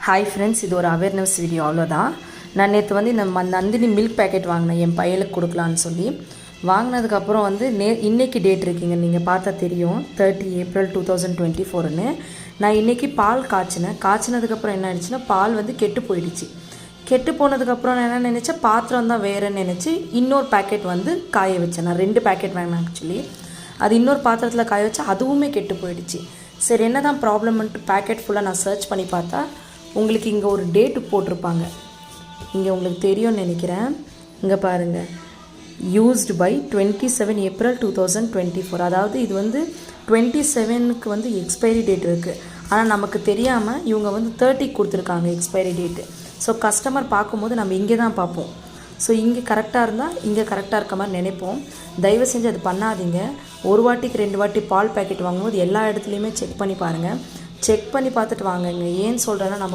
Hi friends, இது ஒரு awareness video அவ்வளோதான். நான் நேற்று வந்து இந்த நந்தினி மில்க் பேக்கெட் வாங்கினேன் என் பையலுக்கு கொடுக்கலான்னு சொல்லி. வாங்கினதுக்கப்புறம் வந்து இன்றைக்கி டேட் இருக்குங்க, நீங்கள் பார்த்தா தெரியும், 30 ஏப்ரல் 2024ன்னு. நான் இன்றைக்கி பால் காய்ச்சினதுக்கப்புறம் என்ன ஆயிடுச்சுன்னா பால் வந்து கெட்டு போயிடுச்சு. கெட்டு போனதுக்கப்புறம் நான் என்ன நினச்சேன், பாத்திரம் தான் வேறுன்னு நினச்சி இன்னொரு பேக்கெட் வந்து காய வச்சேன். நான் 2 பேக்கெட் வாங்கினேன் ஆக்சுவலி. அது இன்னொரு பாத்திரத்தில் காய வச்சா அதுவுமே கெட்டு போயிடுச்சு. சரி, என்ன தான் ப்ராப்ளம்ன்ட்டு பேக்கெட் ஃபுல்லாக நான் சர்ச் பண்ணி பார்த்தா உங்களுக்கு இங்கே ஒரு டேட்டு போட்டிருப்பாங்க. இங்கே உங்களுக்கு தெரியும்னு நினைக்கிறேன். இங்கே பாருங்கள், யூஸ்டு பை 27 ஏப்ரல் 2024. அதாவது இது வந்து 27க்கு வந்து எக்ஸ்பைரி டேட் இருக்குது. ஆனால் நமக்கு தெரியாமல் இவங்க வந்து 30 கொடுத்துருக்காங்க எக்ஸ்பைரி டேட்டு. ஸோ கஸ்டமர் பார்க்கும்போது நம்ம இங்கே தான் பார்ப்போம். ஸோ இங்கே கரெக்டாக இருந்தால் இங்கே கரெக்டாக இருக்க மாதிரி நினைப்போம். தயவு செஞ்சு அது பண்ணாதீங்க. ஒரு வாட்டிக்கு 2 வாட்டி பால் பேக்கெட் வாங்கும்போது எல்லா இடத்துலையுமே செக் பண்ணி பாருங்கள். செக் பண்ணி பார்த்துட்டு வாங்குங்க. ஏன்னு சொல்கிறேன்னா, நம்ம